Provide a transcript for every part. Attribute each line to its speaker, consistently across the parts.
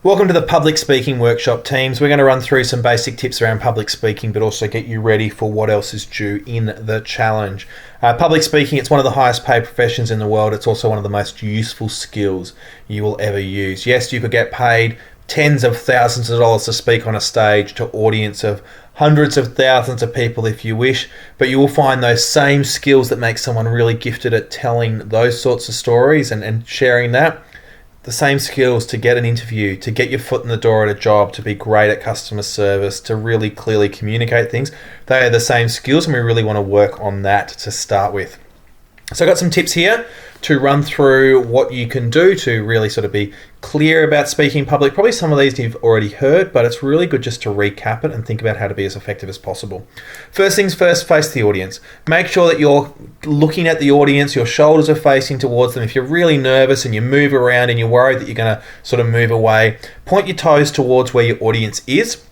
Speaker 1: Welcome to the public speaking workshop, teams. We're going to run through some basic tips around public speaking, but also get you ready for what else is due in the challenge. Public speaking, it's one of the highest paid professions in the world. It's also one of the most useful skills you will ever use. Yes, you could get paid tens of thousands of dollars to speak on a stage to audience of hundreds of thousands of people if you wish, but you will find those same skills that make someone really gifted at telling those sorts of stories and sharing that. The same skills to get an interview, to get your foot in the door at a job, to be great at customer service, to really clearly communicate things. They are the same skills, and we really want to work on that to start with. So I've got some tips here to run through what you can do to really sort of be clear about speaking in public. Probably some of these you've already heard, but it's really good just to recap it and think about how to be as effective as possible. First things first, face the audience. Make sure that you're looking at the audience, your shoulders are facing towards them. If you're really nervous and you move around and you're worried that you're going to sort of move away, point your toes towards where your audience is.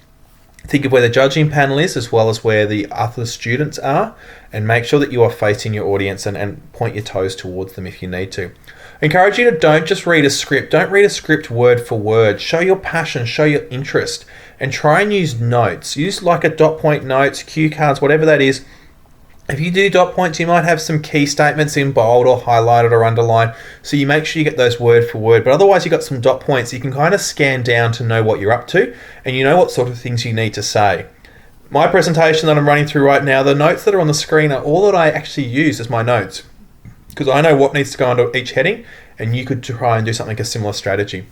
Speaker 1: Think of where the judging panel is as well as where the other students are, and make sure that you are facing your audience and point your toes towards them if you need to. I encourage you to don't just read a script. Don't read a script word for word. Show your passion, show your interest, and try and use notes. Use like a dot point notes, cue cards, whatever that is. If you do dot points, you might have some key statements in bold or highlighted or underlined, so you make sure you get those word for word. But otherwise, you've got some dot points you can kind of scan down to know what you're up to, and you know what sort of things you need to say. My presentation that I'm running through right now, the notes that are on the screen are all that I actually use as my notes, because I know what needs to go into each heading, and you could try and do something a similar strategy.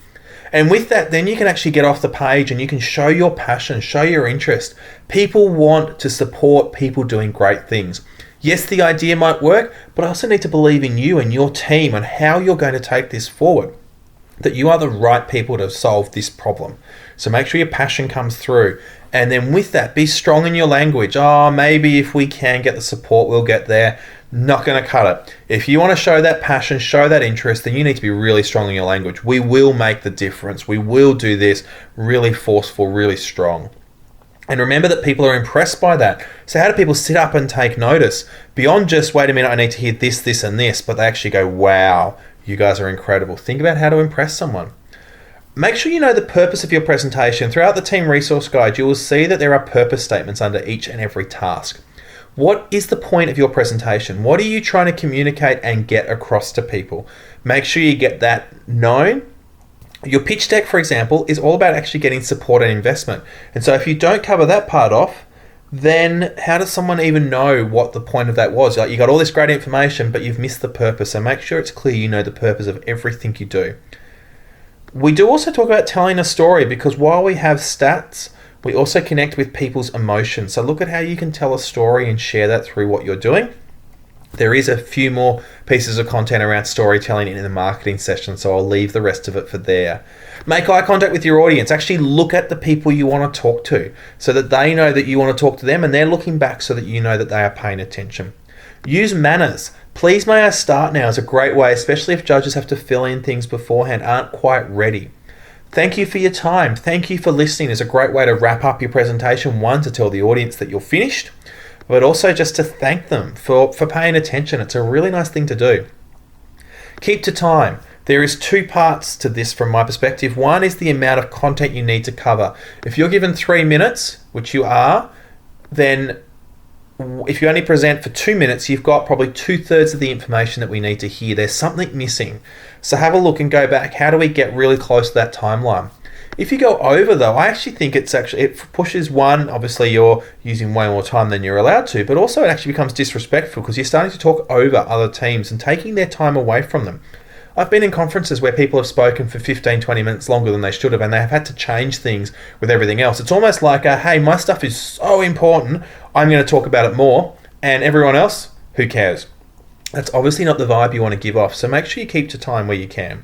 Speaker 1: And with that, then you can actually get off the page and you can show your passion, show your interest. People want to support people doing great things. Yes, the idea might work, but I also need to believe in you and your team and how you're going to take this forward, that you are the right people to solve this problem. So make sure your passion comes through. And then with that, be strong in your language. Maybe if we can get the support, we'll get there. Not going to cut it. If you want to show that passion, show that interest, then you need to be really strong in your language. We will make the difference. We will do this really forceful, really strong. And remember that people are impressed by that. So how do people sit up and take notice? Beyond just, wait a minute, I need to hear this, this, and this, but they actually go, wow, you guys are incredible. Think about how to impress someone. Make sure you know the purpose of your presentation. Throughout the team resource guide, you will see that there are purpose statements under each and every task. What is the point of your presentation? What are you trying to communicate and get across to people? Make sure you get that known. Your pitch deck, for example, is all about actually getting support and investment. And so if you don't cover that part off, then how does someone even know what the point of that was? Like, you got all this great information, but you've missed the purpose. So make sure it's clear you know the purpose of everything you do. We do also talk about telling a story, because while we have stats, we also connect with people's emotions. So look at how you can tell a story and share that through what you're doing. There is a few more pieces of content around storytelling in the marketing session, so I'll leave the rest of it for there. Make eye contact with your audience. Actually look at the people you want to talk to so that they know that you want to talk to them, and they're looking back so that you know that they are paying attention. Use manners. Please may I start now is a great way, especially if judges have to fill in things beforehand, aren't quite ready. Thank you for your time. Thank you for listening is a great way to wrap up your presentation. One, to tell the audience that you're finished, but also just to thank them for paying attention. It's a really nice thing to do. Keep to time. There is two parts to this from my perspective. One is the amount of content you need to cover. If you're given 3 minutes, which you are, then if you only present for 2 minutes, you've got probably 2/3 of the information that we need to hear. There's something missing. So have a look and go back. How do we get really close to that timeline? If you go over though, I actually think it pushes one, obviously you're using way more time than you're allowed to, but also it actually becomes disrespectful because you're starting to talk over other teams and taking their time away from them. I've been in conferences where people have spoken for 15, 20 minutes longer than they should have, and they have had to change things with everything else. It's almost like, hey, my stuff is so important, I'm going to talk about it more, and everyone else, who cares? That's obviously not the vibe you want to give off, so make sure you keep to time where you can.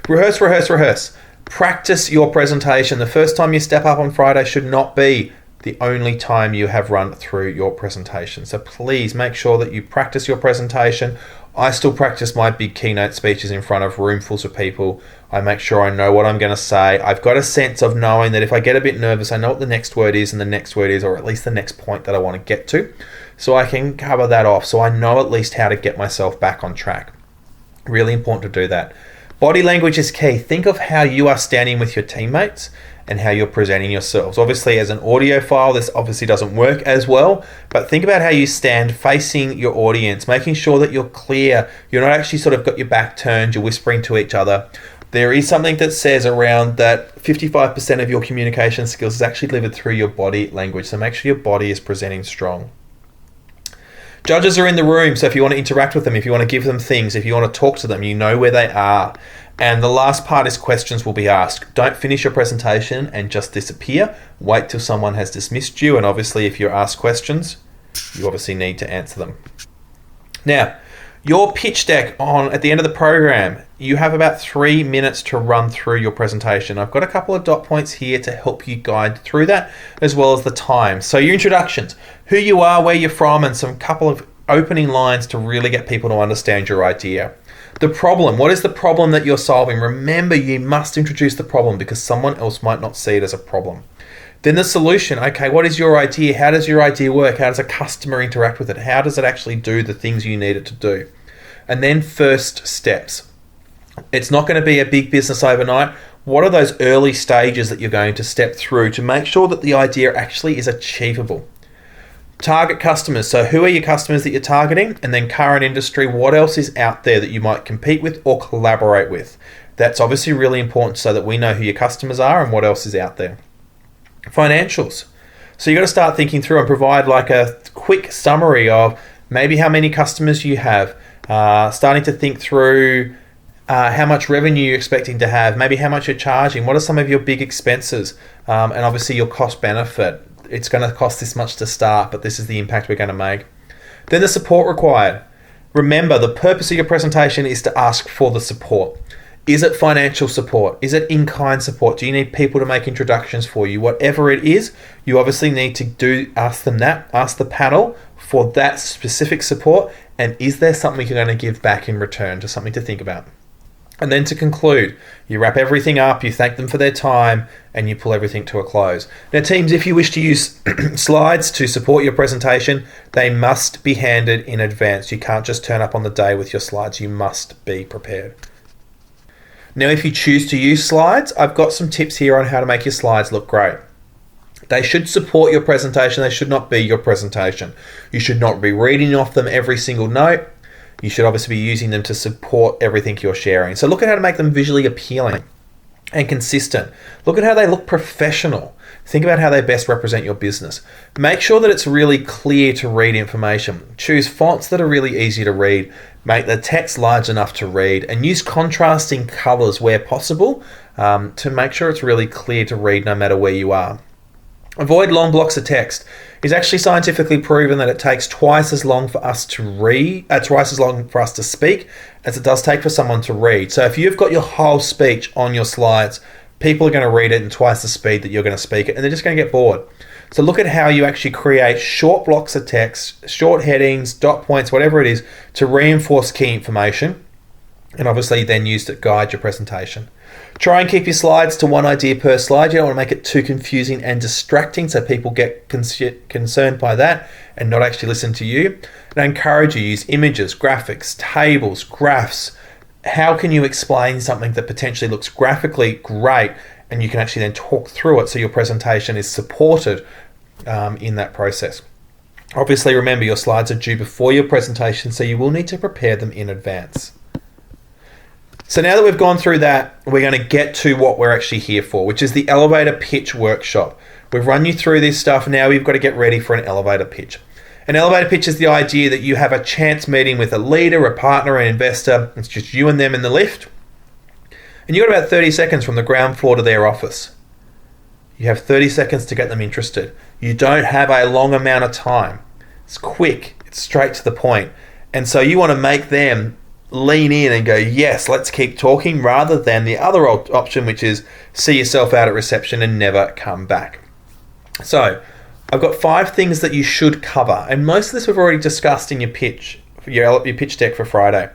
Speaker 1: Rehearse, rehearse, rehearse. Practice your presentation. The first time you step up on Friday should not be the only time you have run through your presentation. So please make sure that you practice your presentation. I still practice my big keynote speeches in front of roomfuls of people. I make sure I know what I'm going to say. I've got a sense of knowing that if I get a bit nervous, I know what the next word is and the next word is, or at least the next point that I want to get to. So I can cover that off. So I know at least how to get myself back on track. Really important to do that. Body language is key. Think of how you are standing with your teammates and how you're presenting yourselves. Obviously, as an audio file, this obviously doesn't work as well, but think about how you stand facing your audience, making sure that you're clear. You're not actually sort of got your back turned, you're whispering to each other. There is something that says around that 55% of your communication skills is actually delivered through your body language, so make sure your body is presenting strong. Judges are in the room, so if you want to interact with them, if you want to give them things, if you want to talk to them, you know where they are. And the last part is questions will be asked. Don't finish your presentation and just disappear. Wait till someone has dismissed you, and obviously if you're asked questions, you obviously need to answer them. Now, your pitch deck at the end of the program, you have about 3 minutes to run through your presentation. I've got a couple of dot points here to help you guide through that, as well as the time. So your introductions, who you are, where you're from, and some couple of opening lines to really get people to understand your idea. The problem, what is the problem that you're solving? Remember, you must introduce the problem because someone else might not see it as a problem. Then the solution, okay, what is your idea? How does your idea work? How does a customer interact with it? How does it actually do the things you need it to do? And then first steps. It's not going to be a big business overnight. What are those early stages that you're going to step through to make sure that the idea actually is achievable? Target customers. So who are your customers that you're targeting? And then current industry, what else is out there that you might compete with or collaborate with? That's obviously really important so that we know who your customers are and what else is out there. Financials. So you got to start thinking through and provide like a quick summary of maybe how many customers you have, starting to think through how much revenue you're expecting to have, maybe how much you're charging, what are some of your big expenses, and obviously your cost benefit. It's going to cost this much to start, but this is the impact we're going to make. Then the support required. Remember, the purpose of your presentation is to ask for the support. Is it financial support? Is it in-kind support? Do you need people to make introductions for you? Whatever it is, you obviously need to ask them that, ask the panel for that specific support, and is there something you're going to give back in return? Just something to think about. And then to conclude, you wrap everything up, you thank them for their time, and you pull everything to a close. Now, teams, if you wish to use slides to support your presentation, they must be handed in advance. You can't just turn up on the day with your slides. You must be prepared. Now, if you choose to use slides, I've got some tips here on how to make your slides look great. They should support your presentation. They should not be your presentation. You should not be reading off them every single note. You should obviously be using them to support everything you're sharing. So look at how to make them visually appealing and consistent. Look at how they look professional. Think about how they best represent your business. Make sure that it's really clear to read information. Choose fonts that are really easy to read. Make the text large enough to read, and use contrasting colors where possible to make sure it's really clear to read no matter where you are. Avoid long blocks of text. It's actually scientifically proven that it takes twice as long for us to speak as it does take for someone to read. So if you've got your whole speech on your slides, people are going to read it in twice the speed that you're going to speak it, and they're just going to get bored. So look at how you actually create short blocks of text, short headings, dot points, whatever it is, to reinforce key information, and obviously then use to guide your presentation. Try and keep your slides to one idea per slide. You don't want to make it too confusing and distracting so people get concerned by that and not actually listen to you. And I encourage you to use images, graphics, tables, graphs. How can you explain something that potentially looks graphically great and you can actually then talk through it so your presentation is supported in that process? Obviously, remember your slides are due before your presentation, so you will need to prepare them in advance. So now that we've gone through that, we're going to get to what we're actually here for, which is the elevator pitch workshop. We've run you through this stuff. Now we've got to get ready for an elevator pitch. An elevator pitch is the idea that you have a chance meeting with a leader, a partner, an investor. It's just you and them in the lift. And you've got about 30 seconds from the ground floor to their office. You have 30 seconds to get them interested. You don't have a long amount of time. It's quick. It's straight to the point. And so you want to make them lean in and go, yes, let's keep talking, rather than the other option, which is see yourself out at reception and never come back. So I've got 5 things that you should cover, and most of this we've already discussed in your pitch, your pitch deck for Friday.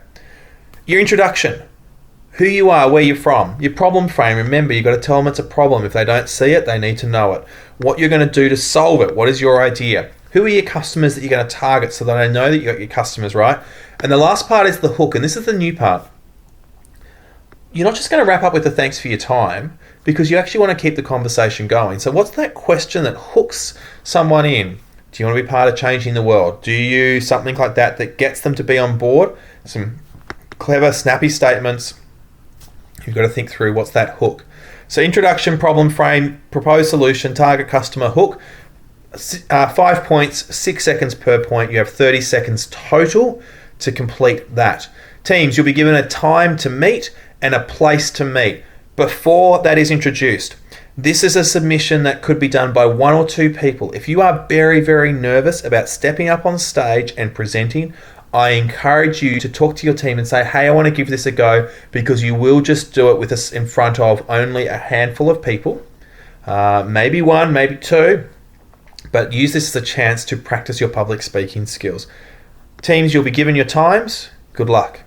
Speaker 1: Your introduction, who you are, where you're from, your problem frame. Remember, you've got to tell them it's a problem. If they don't see it, they need to know it. What you're going to do to solve it. What is your idea? Who are your customers that you're going to target so that I know that you got your customers right? And the last part is the hook, and this is the new part. you're not just going to wrap up with the thanks for your time, because you actually want to keep the conversation going. So what's that question that hooks someone in? Do you want to be part of changing the world? Do you something like that that gets them to be on board? Some clever, snappy statements. You've got to think through what's that hook. So introduction, problem frame, proposed solution, target customer, hook. 5 points, 6 seconds per point. You have 30 seconds total to complete that. Teams, you'll be given a time to meet and a place to meet before that is introduced. This is a submission that could be done by 1 or 2 people. If you are very, very nervous about stepping up on stage and presenting, I encourage you to talk to your team and say, hey, I want to give this a go, because you will just do it with us in front of only a handful of people, maybe 1, maybe 2, but use this as a chance to practice your public speaking skills. Teams, you'll be given your times. Good luck.